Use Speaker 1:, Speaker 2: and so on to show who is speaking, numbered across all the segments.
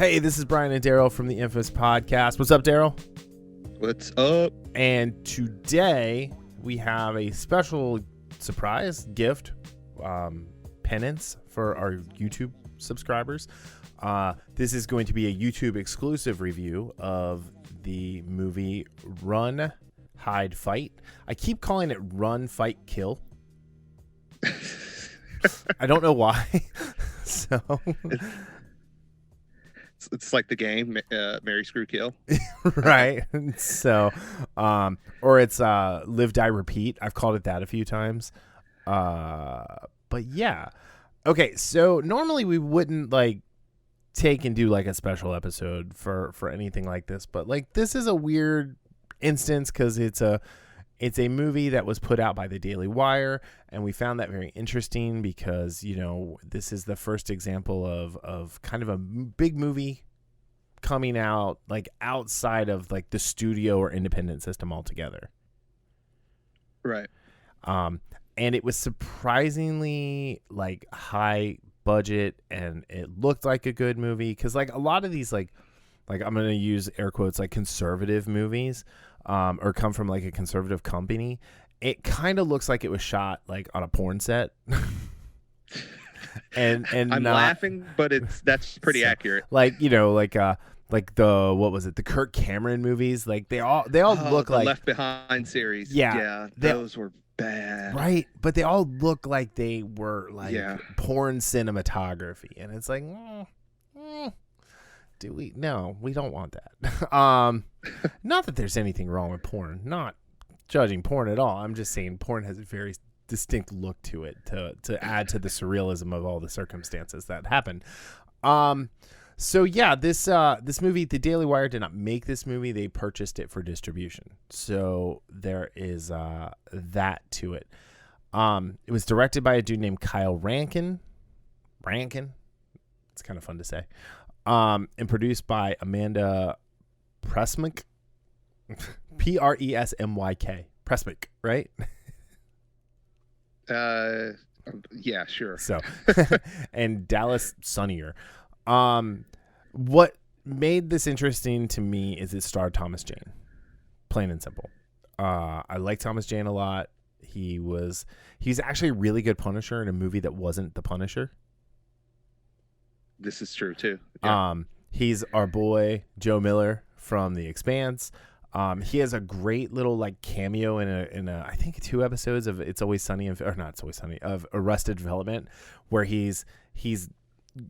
Speaker 1: Hey, this is Brian and Darryl from the Infamous Podcast. What's up, Darryl?
Speaker 2: What's up?
Speaker 1: And today we have a special surprise gift, penance for our YouTube subscribers. This is going to be a YouTube exclusive review of the movie Run, Hide, Fight. I keep calling it Run, Fight, Kill. I don't know why. So
Speaker 2: it's like the game Marry, Screw, Kill.
Speaker 1: Right. So or it's Live, Die, Repeat. I've called it that a few times. But yeah. Okay, so normally we wouldn't like take and do like a special episode for anything like this, but like this is a weird instance because it's a movie that was put out by the Daily Wire, and we found that very interesting because, you know, this is the first example of kind of a big movie coming out like outside of like the studio or independent system altogether.
Speaker 2: Right.
Speaker 1: And it was surprisingly like high budget, and it looked like a good movie because like a lot of these like I'm going to use air quotes like conservative movies or come from like a conservative company, it kind of looks like it was shot like on a porn set. and
Speaker 2: I'm laughing, but that's pretty accurate.
Speaker 1: Like, you know, like the what was it, the Kirk Cameron movies, like they all look
Speaker 2: the
Speaker 1: like
Speaker 2: Left Behind series.
Speaker 1: Yeah,
Speaker 2: those were bad,
Speaker 1: right? But they all look like they were like porn cinematography, and it's like do we? No, we don't want that. Not that there's anything wrong with porn, not judging porn at all. I'm just saying porn has a very distinct look to it to add to the surrealism of all the circumstances that happen. So yeah, this movie, the Daily Wire did not make this movie. They purchased it for distribution. So there is that to it. It was directed by a dude named Kyle Rankin. It's kind of fun to say. And produced by Amanda Presmick. Presmyk. Presmick, right?
Speaker 2: Yeah, sure.
Speaker 1: So, and Dallas Sunnier. What made this interesting to me is it starred Thomas Jane, plain and simple. I like Thomas Jane a lot. He's actually a really good Punisher in a movie that wasn't The Punisher.
Speaker 2: This is true too. Yeah.
Speaker 1: He's our boy Joe Miller from The Expanse. He has a great little like cameo in a I think 2 episodes of It's Always Sunny of Arrested Development, where he's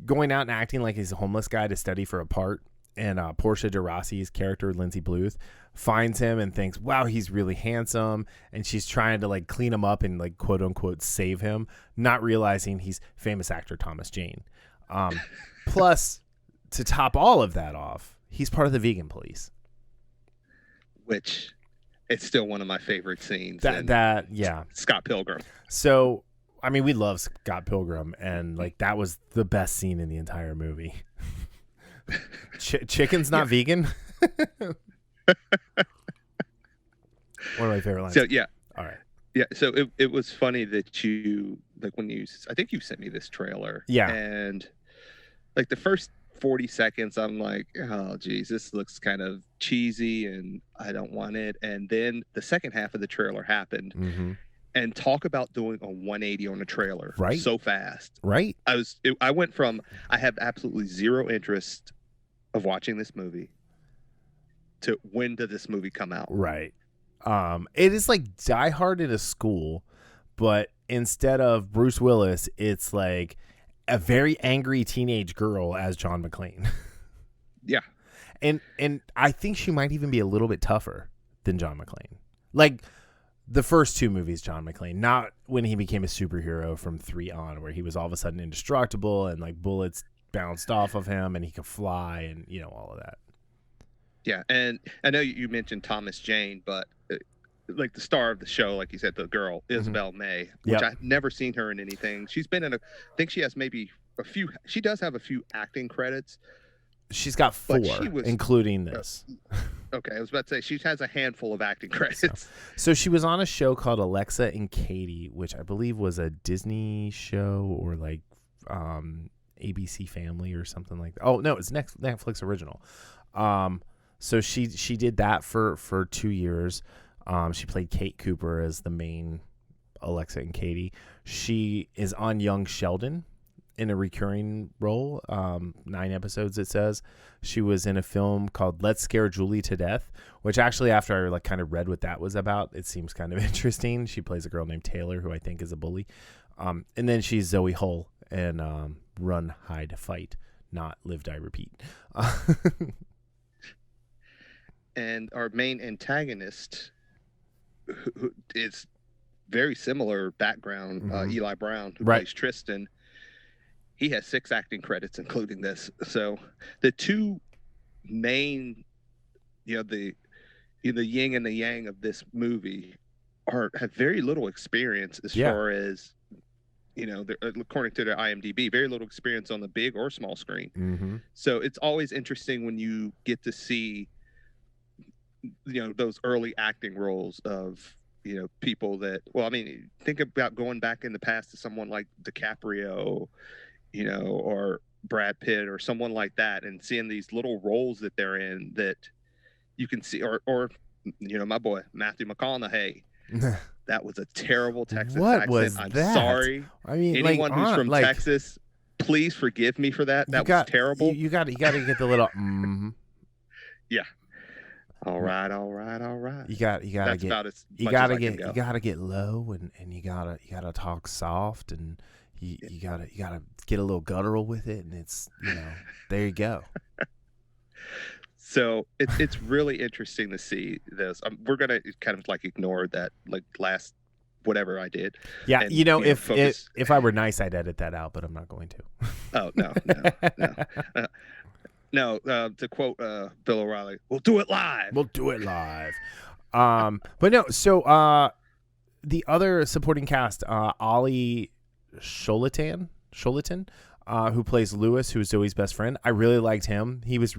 Speaker 1: going out and acting like he's a homeless guy to study for a part, and Portia de Rossi's character Lindsay Bluth finds him and thinks, wow, he's really handsome, and she's trying to like clean him up and like quote unquote save him, not realizing he's famous actor Thomas Jane. Plus, to top all of that off, he's part of the Vegan Police,
Speaker 2: which it's still one of my favorite scenes.
Speaker 1: Yeah,
Speaker 2: Scott Pilgrim.
Speaker 1: So, I mean, we love Scott Pilgrim, and like that was the best scene in the entire movie. Chicken's not vegan. One of my favorite lines.
Speaker 2: So yeah,
Speaker 1: all right.
Speaker 2: Yeah, so it was funny that you like when I think you sent me this trailer.
Speaker 1: Yeah,
Speaker 2: and like the first 40 seconds, I'm like, oh geez, this looks kind of cheesy, and I don't want it. And then the second half of the trailer happened.
Speaker 1: Mm-hmm.
Speaker 2: And talk about doing a 180 on a trailer so fast.
Speaker 1: Right.
Speaker 2: I went from I have absolutely zero interest of watching this movie to when did this movie come out?
Speaker 1: Right. It is like Die Hard in a school, but instead of Bruce Willis, it's like a very angry teenage girl as John McClane.
Speaker 2: Yeah.
Speaker 1: And I think she might even be a little bit tougher than John McClane. Like the first 2 movies, John McClane, not when he became a superhero from 3 on, where he was all of a sudden indestructible and like bullets bounced off of him and he could fly and, you know, all of that.
Speaker 2: Yeah. And I know you mentioned Thomas Jane, but like the star of the show, like you said, the girl, Isabel May, which I've never seen her in anything. She's been in I think she has maybe she does have a few acting credits.
Speaker 1: She's got 4, including this.
Speaker 2: Okay, I was about to say she has a handful of acting credits.
Speaker 1: So she was on a show called Alexa and Katie, which I believe was a Disney show or like ABC Family or something like that. Oh no, it's Netflix original. So she did that for 2 years. She played Kate Cooper as the main Alexa and Katie. She is on Young Sheldon in a recurring role, 9 episodes it says. She was in a film called Let's Scare Julie to Death, which actually after I like kind of read what that was about, it seems kind of interesting. She plays a girl named Taylor who I think is a bully. And then she's Zoe Hull in Run, Hide, Fight, not Live, Die, Repeat.
Speaker 2: And our main antagonist, who is very similar background, Eli Brown, who plays Tristan. He has 6 acting credits, including this. So the two main, the yin and the yang of this movie have very little experience as far as, according to their IMDb, very little experience on the big or small screen.
Speaker 1: Mm-hmm.
Speaker 2: So it's always interesting when you get to see, those early acting roles of, people that, think about going back in the past to someone like DiCaprio, or Brad Pitt or someone like that, and seeing these little roles that they're in that you can see, or my boy Matthew McConaughey. That was a terrible Texas accent. I'm sorry.
Speaker 1: I mean,
Speaker 2: anyone who's from Texas, please forgive me for that. That was terrible.
Speaker 1: You got to get the little.
Speaker 2: Yeah. All right.
Speaker 1: You got to get low and you gotta talk soft and. You gotta get a little guttural with it, and it's there you go.
Speaker 2: So it's really interesting to see this. We're gonna kind of like ignore that last whatever I did.
Speaker 1: Yeah, and, if I were nice, I'd edit that out, but I'm not going to.
Speaker 2: Oh no. To quote Bill O'Reilly, "We'll do it live." But no. So the other supporting cast, Ollie Sholatin, who plays Lewis, who's Zoe's best friend. I really liked him. He was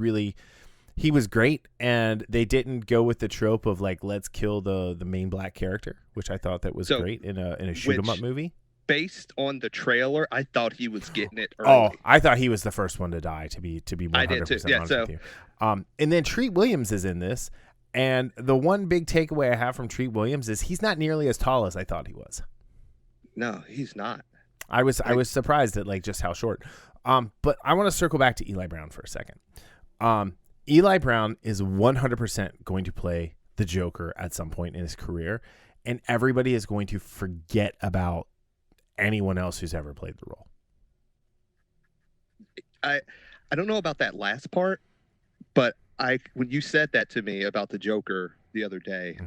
Speaker 2: great, and they didn't go with the trope of let's kill the main black character, which I thought that was great in a shoot 'em up movie. Based on the trailer, I thought he was getting it early.
Speaker 1: Oh, I thought he was the first one to die. To be 100% honest with you. And then Treat Williams is in this, and the one big takeaway I have from Treat Williams is he's not nearly as tall as I thought he was.
Speaker 2: No, he's not.
Speaker 1: I was surprised at just how short. But I want to circle back to Eli Brown for a second. Eli Brown is 100% going to play the Joker at some point in his career, and everybody is going to forget about anyone else who's ever played the role.
Speaker 2: I don't know about that last part, but when you said that to me about the Joker the other day,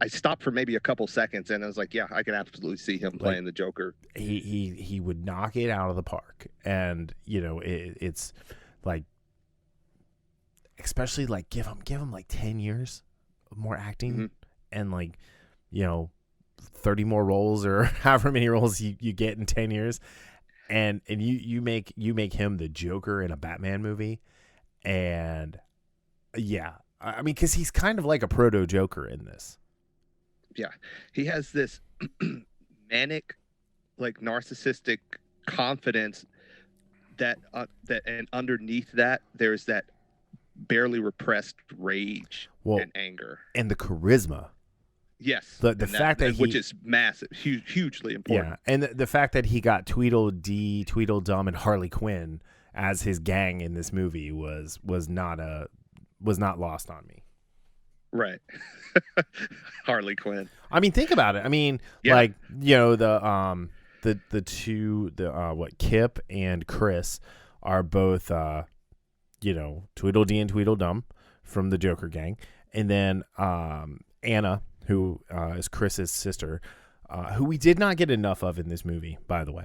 Speaker 2: I stopped for maybe a couple seconds and I was like, yeah, I can absolutely see him playing the Joker.
Speaker 1: He would knock it out of the park. And, it's especially give him 10 years of more acting and 30 more roles or however many roles you get in 10 years. And you make him the Joker in a Batman movie. And yeah, I mean, cause he's kind of like a proto Joker in this.
Speaker 2: Yeah, he has this manic, narcissistic confidence that and underneath that there's that barely repressed rage and anger
Speaker 1: and the charisma.
Speaker 2: Yes,
Speaker 1: the fact that
Speaker 2: which is massive, hugely important.
Speaker 1: Yeah, and the fact that he got Tweedledee, Tweedledum, and Harley Quinn as his gang in this movie was not lost on me.
Speaker 2: Right. Harley Quinn.
Speaker 1: I mean, think about it. I mean, the Kip and Chris are both Tweedledee and Tweedledum from the Joker gang, and then Anna, who is Chris's sister, who we did not get enough of in this movie, by the way,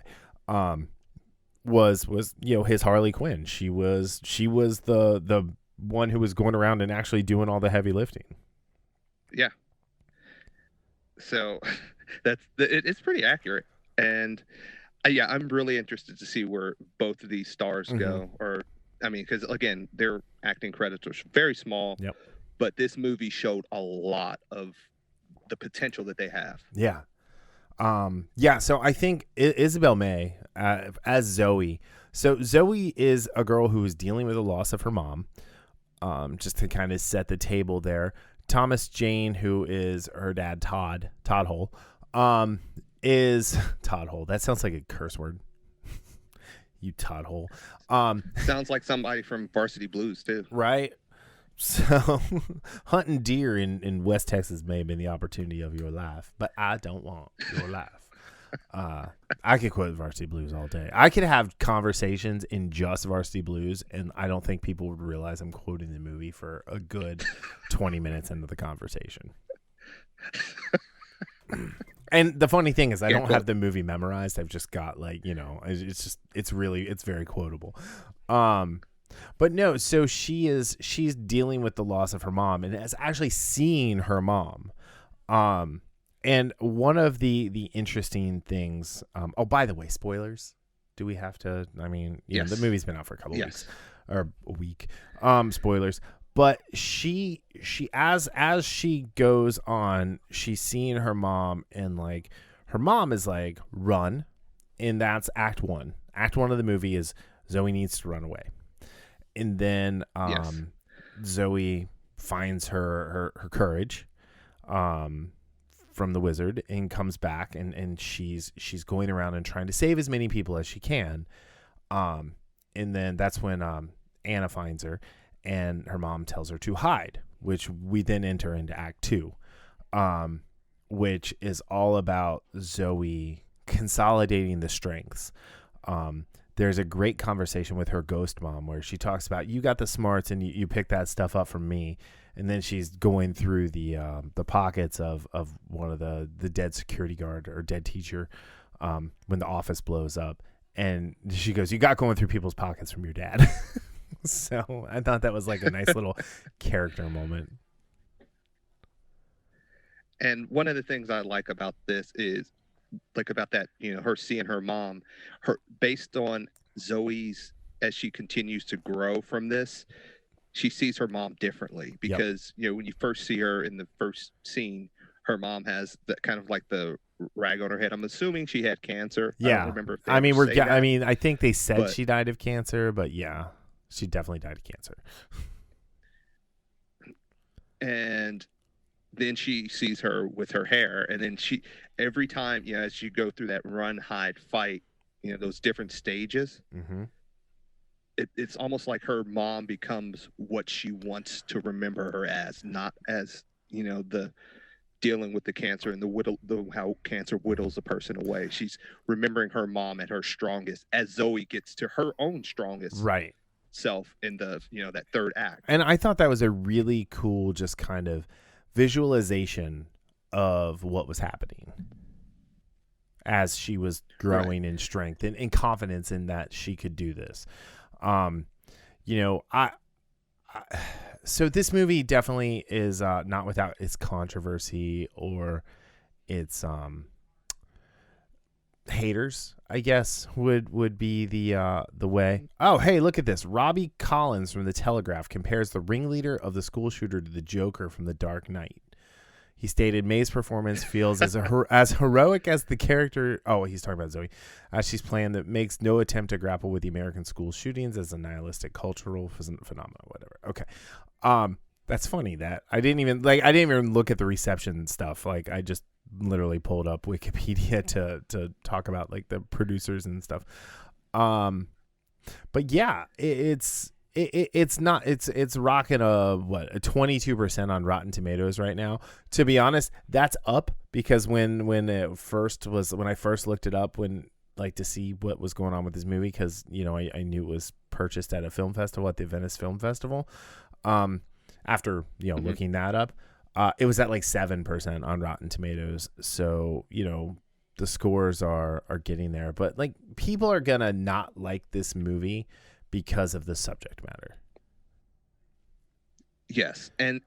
Speaker 1: was his Harley Quinn. She was the one who was going around and actually doing all the heavy lifting.
Speaker 2: Yeah. So it's pretty accurate. And I'm really interested to see where both of these stars go. Or, I mean, because again, their acting credits are very small, but this movie showed a lot of the potential that they have.
Speaker 1: Yeah. So I think Isabel May as Zoe So Zoe is a girl who is dealing with the loss of her mom. Just to kind of set the table there. Thomas Jane, who is her dad, Todd Hull, is Todd Hull. That sounds like a curse word. You Todd Hull.
Speaker 2: Sounds like somebody from Varsity Blues too.
Speaker 1: Right. So hunting deer in West Texas may have been the opportunity of your life, but I don't want your life. I could quote Varsity Blues all day. I could have conversations in just Varsity Blues, and I don't think people would realize I'm quoting the movie for a good 20 minutes into the conversation. And the funny thing is I don't have the movie memorized. I've just got it's very quotable. But no, so she's dealing with the loss of her mom and has actually seen her mom. And one of the interesting things, oh, by the way, spoilers. Do we have to? I mean,
Speaker 2: yes.
Speaker 1: The movie's been out for a couple of weeks or a week. Spoilers. But she as she goes on, she's seeing her mom, and like her mom is like, run, and that's Act 1. Act 1 of the movie is Zoe needs to run away, and then Zoe finds her courage. From the wizard and comes back and she's going around and trying to save as many people as she can. And then that's when Anna finds her and her mom tells her to hide, which we then enter into Act 2, which is all about Zoe consolidating the strengths. There's a great conversation with her ghost mom where she talks about, you got the smarts and you picked that stuff up from me. And then she's going through the pockets of one of the dead security guard or dead teacher when the office blows up. And she goes, you got going through people's pockets from your dad. So I thought that was like a nice little character moment.
Speaker 2: And one of the things I like about this is like about that, her seeing her mom, her based on Zoe's, as she continues to grow from this, she sees her mom differently because, when you first see her in the first scene, her mom has that kind of like the rag on her head. I'm assuming she had cancer.
Speaker 1: Yeah.
Speaker 2: I don't remember if they
Speaker 1: I think they said she died of cancer, but yeah, she definitely died of cancer.
Speaker 2: And then she sees her with her hair. And then every time, as you go through that run, hide, fight, those different stages,
Speaker 1: mm-hmm.
Speaker 2: It's almost like her mom becomes what she wants to remember her as, not as, the dealing with the cancer and how cancer whittles a person away. She's remembering her mom at her strongest as Zoe gets to her own strongest self in the, that third act.
Speaker 1: And I thought that was a really cool, just kind of visualization of what was happening as she was growing in strength and confidence in that she could do this. So this movie definitely is not without its controversy or its haters, I guess would be the way. Oh, hey, look at this. Robbie Collins from The Telegraph compares the ringleader of the school shooter to the Joker from The Dark Knight. He stated May's performance feels as heroic as the character. Oh, he's talking about Zoe, as she's playing, that makes no attempt to grapple with the American school shootings as a nihilistic cultural phenomenon. Whatever. Okay, that's funny that I didn't even look at the reception stuff. Like I just literally pulled up Wikipedia to talk about like the producers and stuff. But yeah, it's rocking a 22% on Rotten Tomatoes right now. To be honest, that's up because when I first looked it up to see what was going on with this movie, because I knew it was purchased at a film festival at the Venice Film Festival. After looking that up, it was at like 7% on Rotten Tomatoes. So the scores are getting there, but like people are gonna not like this movie because of the subject matter.
Speaker 2: Yes, and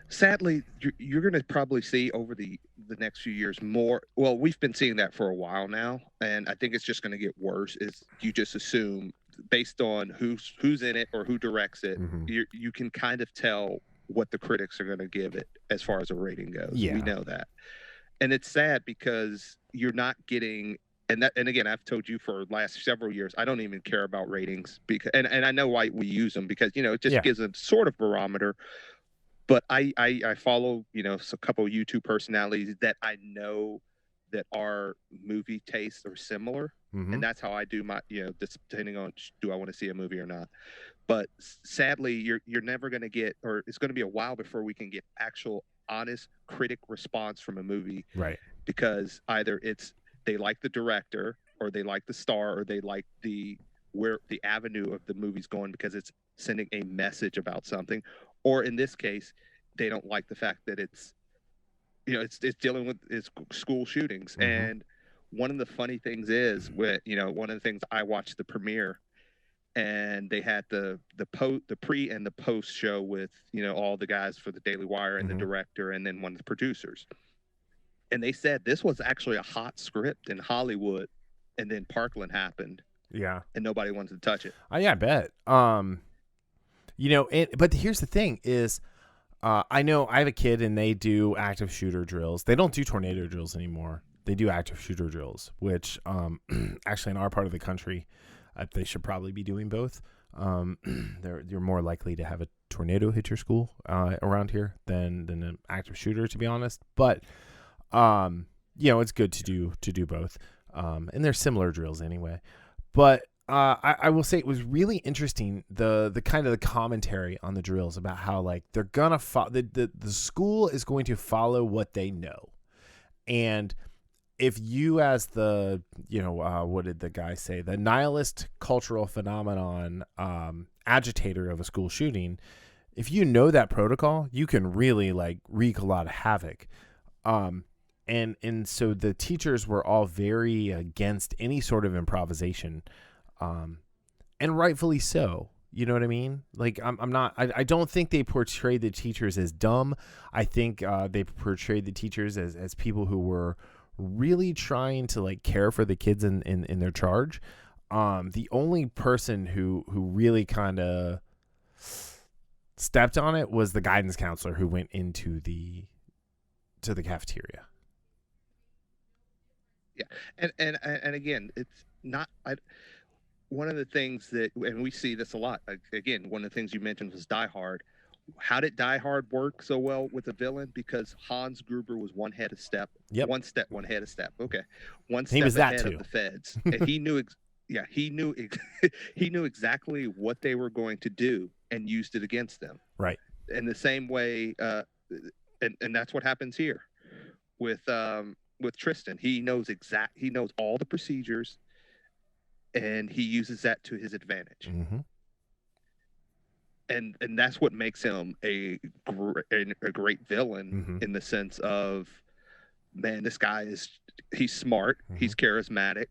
Speaker 2: sadly, you're going to probably see over the next few years more. Well, we've been seeing that for a while now, and I think it's just going to get worse. Is you just assume based on who's in it or who directs it, mm-hmm. you can kind of tell what the critics are going to give it as far as a rating goes. Yeah. We know that, and it's sad because you're not getting and again, I've told you for the last several years, I don't even care about ratings because, and I know why we use them because, it just gives a sort of barometer. But I follow, a couple of YouTube personalities that I know that our movie tastes are similar.
Speaker 1: Mm-hmm.
Speaker 2: And that's how I do my, depending on do I want to see a movie or not. But sadly, you're never going to get, or it's going to be a while before we can get actual honest critic response from a movie.
Speaker 1: Right.
Speaker 2: Because either it's they like the director or they like the star or they like where the avenue of the movie's going because it's sending a message about something, or in this case they don't like the fact that it's it's dealing with school shootings.
Speaker 1: Mm-hmm.
Speaker 2: And one of the funny things is one of the things, I watched the premiere and they had the pre and the post show with all the guys for the Daily Wire and
Speaker 1: mm-hmm.
Speaker 2: the director and then one of the producers. And they said this was actually a hot script in Hollywood, and then Parkland happened.
Speaker 1: Yeah.
Speaker 2: And nobody wanted to touch it.
Speaker 1: Oh, yeah, I bet. But here's the thing is, I know I have a kid and they do active shooter drills. They don't do tornado drills anymore. They do active shooter drills, which actually in our part of the country, they should probably be doing both. You're more likely to have a tornado hit your school around here than an active shooter, to be honest. But it's good to do both. And they're similar drills anyway. But I will say it was really interesting, the kind of the commentary on the drills about how like they're gonna the school is going to follow what they know. And if you, as the what did the guy say, the nihilist cultural phenomenon agitator of a school shooting, if you know that protocol, you can really like wreak a lot of havoc. And so the teachers were all very against any sort of improvisation, and rightfully so. You know what I mean? Like I don't think they portrayed the teachers as dumb. I think they portrayed the teachers as people who were really trying to like care for the kids in their charge. The only person who really kind of stepped on it was the guidance counselor who went into the cafeteria.
Speaker 2: Yeah, and again, it's not. One of the things that, and we see this a lot. Again, one of the things you mentioned was Die Hard. How did Die Hard work so well with the villain? Because Hans Gruber was one head of step.
Speaker 1: Yep.
Speaker 2: One head of step. Okay, one step
Speaker 1: he was
Speaker 2: ahead
Speaker 1: that too.
Speaker 2: of the feds, and he knew. He knew exactly what they were going to do and used it against them.
Speaker 1: Right.
Speaker 2: In the same way, and that's what happens here with Tristan. He knows all the procedures, and he uses that to his advantage.
Speaker 1: Mm-hmm.
Speaker 2: And that's what makes him a great villain,
Speaker 1: mm-hmm.
Speaker 2: in the sense of, man, this guy he's smart,
Speaker 1: mm-hmm.
Speaker 2: he's charismatic,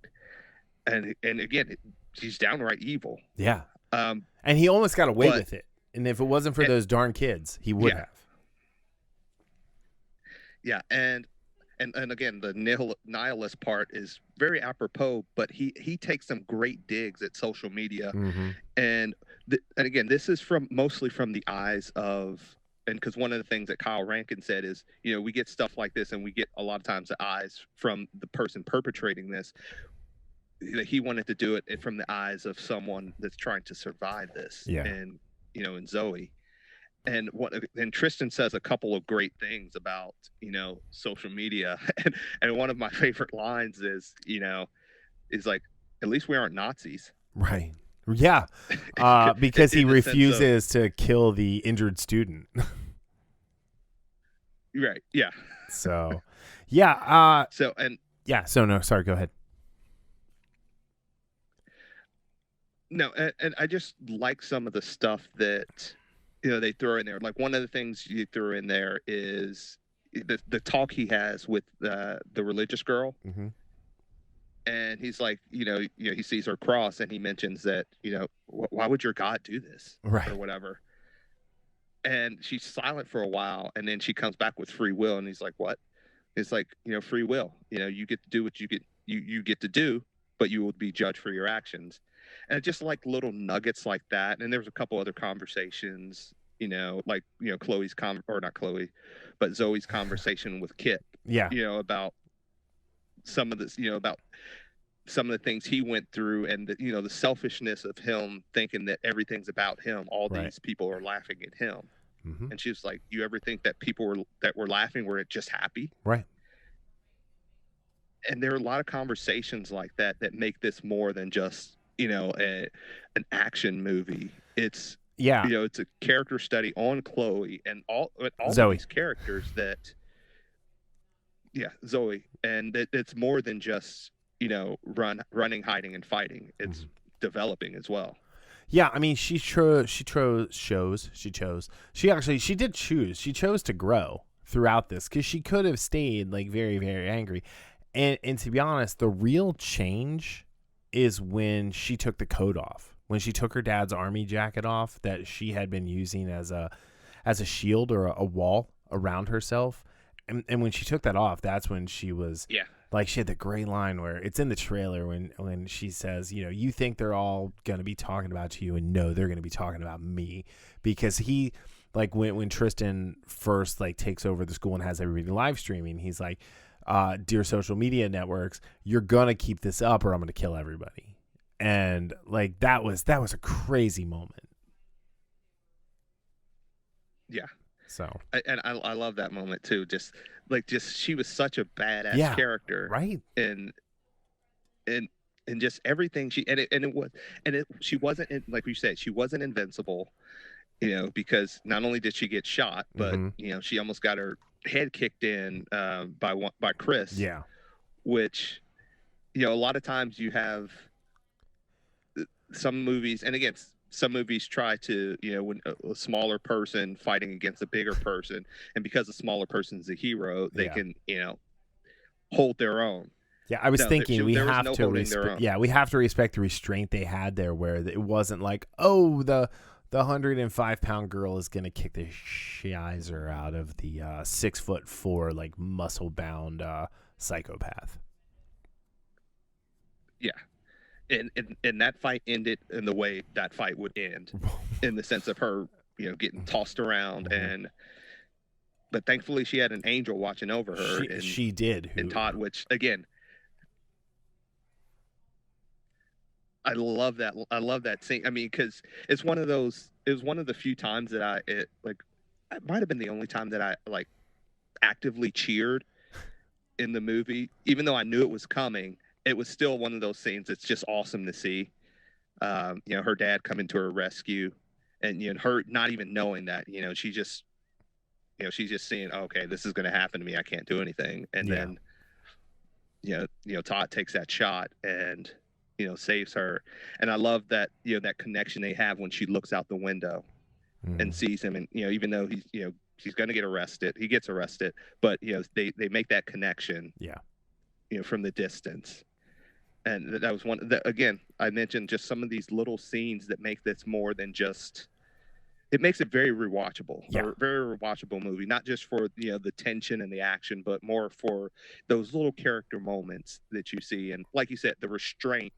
Speaker 2: and again, he's downright evil.
Speaker 1: Yeah. And he almost got away with it. And if it wasn't for those darn kids, he would have.
Speaker 2: Yeah, and again, the nihilist part is very apropos, but he takes some great digs at social media.
Speaker 1: Mm-hmm.
Speaker 2: And again, this is mostly from the eyes of, and because one of the things that Kyle Rankin said is, we get stuff like this and we get a lot of times the eyes from the person perpetrating this. He wanted to do it from the eyes of someone that's trying to survive this.
Speaker 1: Yeah.
Speaker 2: And, and Zoe. And Tristan says a couple of great things about, social media. And one of my favorite lines is like, at least we aren't Nazis.
Speaker 1: Right. Yeah. Because he refuses to kill the injured student.
Speaker 2: Right. Yeah.
Speaker 1: So, yeah.
Speaker 2: So
Speaker 1: no, sorry, go ahead.
Speaker 2: No. And I just like some of the stuff that, they throw in there. Like one of the things you threw in there is the talk he has with the religious girl.
Speaker 1: Mm-hmm.
Speaker 2: And he's like, he sees her cross and he mentions that, why would your God do this?
Speaker 1: Right.
Speaker 2: Or whatever. And she's silent for a while. And then she comes back with free will. And he's like, what? It's like, free will, you get to do what you get to do, but you will be judged for your actions. And just like little nuggets like that. And there was a couple other conversations, like, Chloe's or not Chloe, but Zoe's conversation with Kip.
Speaker 1: Yeah.
Speaker 2: About some of this, about some of the things he went through, and the selfishness of him thinking that everything's about him. All
Speaker 1: Right.
Speaker 2: these people are laughing at him.
Speaker 1: Mm-hmm.
Speaker 2: And she was like, you ever think that people that were laughing were just happy?
Speaker 1: Right.
Speaker 2: And there are a lot of conversations like that make this more than just, an action movie. It's, it's a character study on Chloe and all
Speaker 1: Zoe.
Speaker 2: of these characters that, Zoe. And it's more than just, running, hiding, and fighting. It's developing as well.
Speaker 1: Yeah, I mean, she chose to grow throughout this, because she could have stayed like very, very angry. And to be honest, the real change is when she took the coat off, when she took her dad's army jacket off that she had been using as a shield or a wall around herself. And when she took that off, that's when she was like, she had the great line where it's in the trailer when she says, you think they're all going to be talking about you, and no, they're going to be talking about me. Because he, like, when Tristan first like takes over the school and has everybody live streaming, he's like, dear social media networks, you're going to keep this up or I'm going to kill everybody. And like, that was a crazy moment. Yeah. So,
Speaker 2: and I love that moment too. Just she was such a badass character,
Speaker 1: right?
Speaker 2: And just everything she she wasn't, like you said, she wasn't invincible, because not only did she get shot, but she almost got her head kicked in by Chris.
Speaker 1: Yeah,
Speaker 2: which a lot of times you have some movies, and again, some movies try to, when a smaller person fighting against a bigger person, and because the smaller person's a hero, they can, hold their own.
Speaker 1: Yeah, I was thinking we have to respect the restraint they had there, where it wasn't like, oh, the 105-pound girl is gonna kick the shizer out of the 6'4" like muscle-bound psychopath.
Speaker 2: Yeah. And that fight ended in the way that fight would end, in the sense of her, getting tossed around, but thankfully she had an angel watching over her.
Speaker 1: She did.
Speaker 2: And Todd, which again, I love that scene. I mean, because it was one of the few times that it might have been the only time that I like actively cheered in the movie, even though I knew it was coming. It was still one of those scenes that's just awesome to see. Her dad coming to her rescue, and her not even knowing that, she's just seeing, okay, this is going to happen to me. I can't do anything. And then, Todd takes that shot and, saves her. And I love that, that connection they have when she looks out the window and sees him. And, even though he's going to get arrested, he gets arrested, but, they make that connection, from the distance. And that was one that, again, I mentioned just some of these little scenes that make this more than just, it makes it very rewatchable, a very rewatchable movie, not just for, the tension and the action, but more for those little character moments that you see. And like you said, the restraint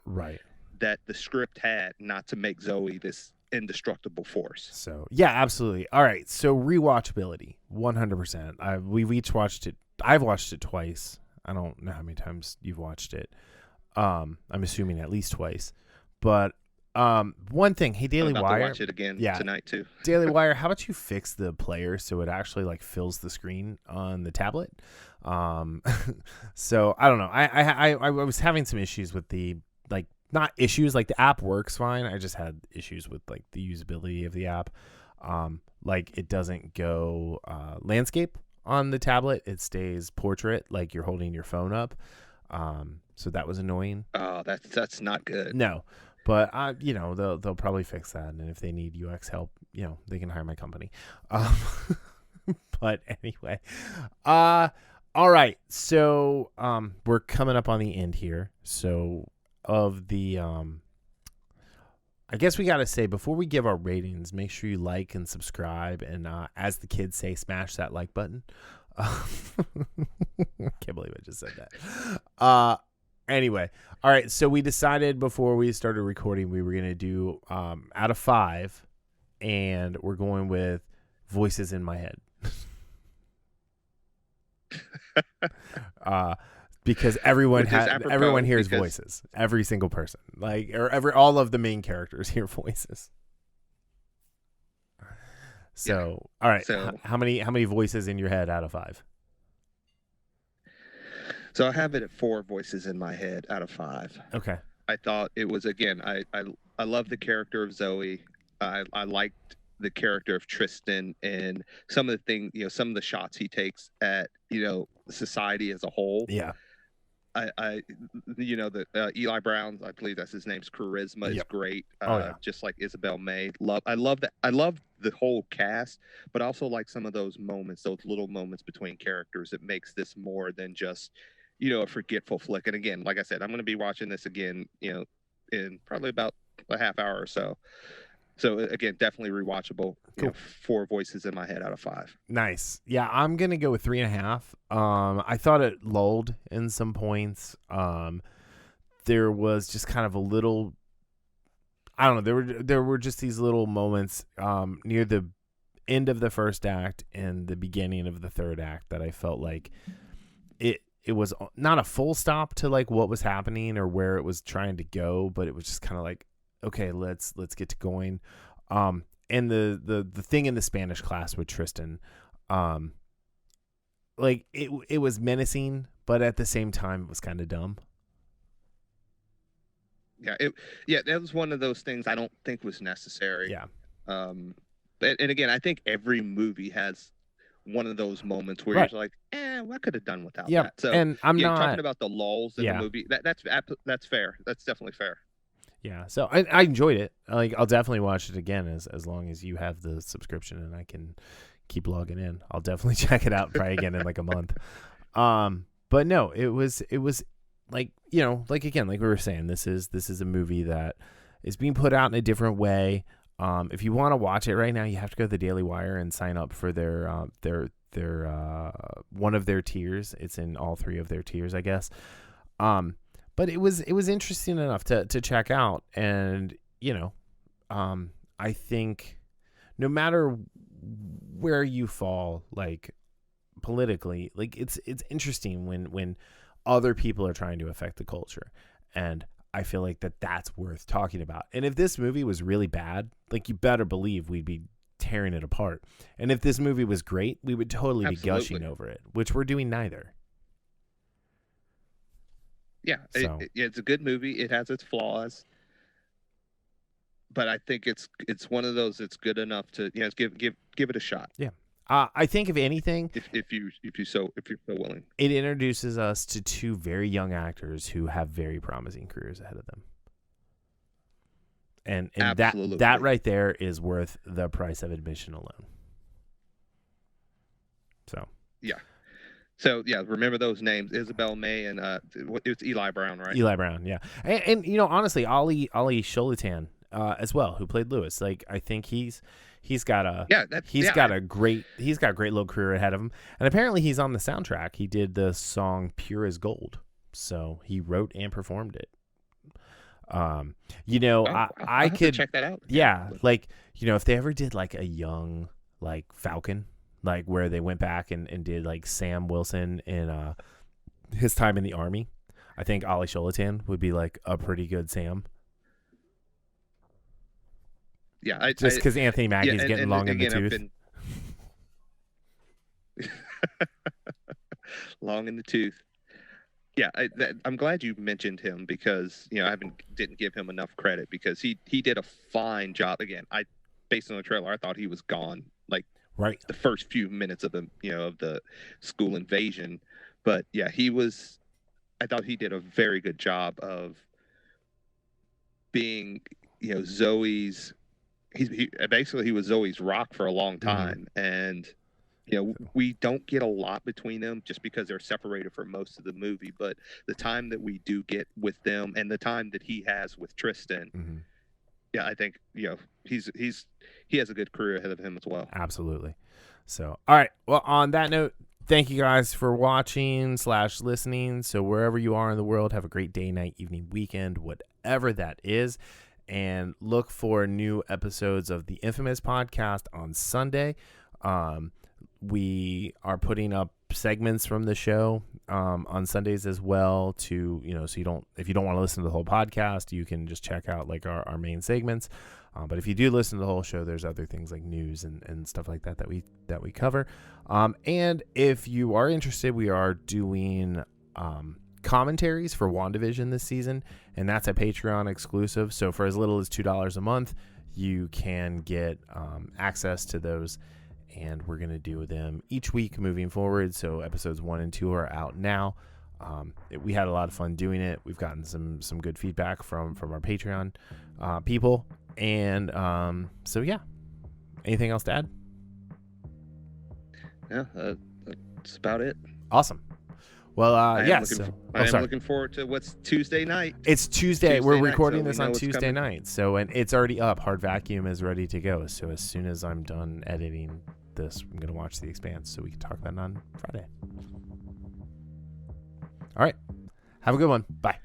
Speaker 2: that the script had not to make Zoe this indestructible force.
Speaker 1: So, yeah, absolutely. All right. So rewatchability, 100%. We've each watched it. I've watched it twice. I don't know how many times you've watched it. I'm assuming at least twice. But one thing, hey, Daily
Speaker 2: I'm about
Speaker 1: Wire,
Speaker 2: to watch it again tonight too.
Speaker 1: Daily Wire, how about you fix the player so it actually like fills the screen on the tablet? So I don't know. I was having some issues with the, like, not issues, like the app works fine. I just had issues with like the usability of the app. Like it doesn't go landscape on the tablet. It stays portrait, like you're holding your phone up. So that was annoying.
Speaker 2: Oh, that's not good.
Speaker 1: No, but they'll probably fix that, and if they need UX help, they can hire my company. But anyway, all right. So we're coming up on the end here. So of the I guess we got to say, before we give our ratings, make sure you like and subscribe, and as the kids say, smash that like button. Can't believe I just said that. Anyway, all right. So we decided before we started recording we were gonna do out of 5, and we're going with Voices in My Head. because everyone hears
Speaker 2: because,
Speaker 1: voices. Every single person, like, or all of the main characters hear voices. So, all right.
Speaker 2: So
Speaker 1: how many voices in your head out of 5?
Speaker 2: So I have it at 4 voices in my head out of 5.
Speaker 1: Okay.
Speaker 2: I thought it was, again, I love the character of Zoe. I liked the character of Tristan and some of the things, some of the shots he takes at, society as a whole.
Speaker 1: Yeah.
Speaker 2: The Eli Brown, I believe that's his name's charisma is great. Just like Isabelle May. I love that. I love the whole cast, but also like some of those moments, those little moments between characters that makes this more than just, a forgetful flick. And again, like I said, I'm going to be watching this again, in probably about a half hour or so. So again, definitely rewatchable.
Speaker 1: Cool.
Speaker 2: 4 voices in my head out of 5.
Speaker 1: Nice. Yeah, I'm gonna go with 3.5. I thought it lulled in some points. There was just kind of a little. I don't know. There were just these little moments near the end of the first act and the beginning of the third act that I felt like it was not a full stop to like what was happening or where it was trying to go, but it was just kind of like, okay, let's get to going. And the thing in the Spanish class with Tristan, like it was menacing, but at the same time it was kind of dumb.
Speaker 2: Yeah, that was one of those things I don't think was necessary.
Speaker 1: Yeah.
Speaker 2: And again, I think every movie has one of those moments where you're like, I could have done without that. So,
Speaker 1: and I'm not
Speaker 2: talking about the lulls in the movie. That's fair. That's definitely fair.
Speaker 1: Yeah, so I enjoyed it. Like, I'll definitely watch it again as long as you have the subscription and I can keep logging in. I'll definitely check it out probably again in like a month. But no, it was like, like again, like we were saying, this is a movie that is being put out in a different way. If you want to watch it right now, you have to go to the Daily Wire and sign up for their one of their tiers. It's in all 3 of their tiers, I guess. But it was interesting enough to check out, and I think no matter where you fall, like politically, like it's interesting when other people are trying to affect the culture, and I feel like that's worth talking about. And if this movie was really bad, like you better believe we'd be tearing it apart. And if this movie was great, we would totally be gushing over it, which we're doing neither.
Speaker 2: Yeah, so. It's a good movie. It has its flaws, but I think it's one of those that's good enough to give it a shot.
Speaker 1: Yeah, I think if anything,
Speaker 2: if you're so willing,
Speaker 1: it introduces us to 2 very young actors who have very promising careers ahead of them, and that right there is worth the price of admission alone. So
Speaker 2: yeah. So, remember those names, Isabel May and it's Eli Brown, right?
Speaker 1: Eli Brown, yeah. And honestly, Ali Sholitan as well, who played Lewis. Like, I think he's got a great little career ahead of him. And apparently he's on the soundtrack. He did the song Pure as Gold. So he wrote and performed it. I could
Speaker 2: check that out.
Speaker 1: Yeah, like, if they ever did like a young like Falcon, like where they went back and did like Sam Wilson in his time in the Army, I think Ali Sholitan would be like a pretty good Sam.
Speaker 2: Yeah,
Speaker 1: just because Anthony Mackie's getting long in the tooth.
Speaker 2: Long in the tooth. Yeah, I'm glad you mentioned him because I didn't give him enough credit because he did a fine job. Again, based on the trailer, I thought he was gone like
Speaker 1: right
Speaker 2: the first few minutes of the of the school invasion, but yeah, I thought he did a very good job of being Zoe's. He was Zoe's rock for a long time, and we don't get a lot between them just because they're separated for most of the movie. But the time that we do get with them, and the time that he has with Tristan, I think he has a good career ahead of him as well.
Speaker 1: Absolutely. So, all right. Well, on that note, thank you guys for watching / listening. So wherever you are in the world, have a great day, night, evening, weekend, whatever that is. And look for new episodes of the Infamous podcast on Sunday. We are putting up segments from the show on Sundays as well to, so if you don't want to listen to the whole podcast, you can just check out like our main segments. But if you do listen to the whole show, there's other things like news and stuff like that we cover. And if you are interested, we are doing commentaries for WandaVision this season, and that's a Patreon exclusive. So for as little as $2 a month, you can get access to those, and we're going to do them each week moving forward. So episodes 1 and 2 are out now. We had a lot of fun doing it. We've gotten some good feedback from our Patreon people. And so, yeah. Anything else to add?
Speaker 2: Yeah, that's about it.
Speaker 1: Awesome. Well,
Speaker 2: I am looking forward to what's Tuesday night.
Speaker 1: It's Tuesday. We're recording this on Tuesday night. So, and it's already up. Hard Vacuum is ready to go. So as soon as I'm done editing this, I'm going to watch The Expanse so we can talk about it on Friday. All right. Have a good one. Bye.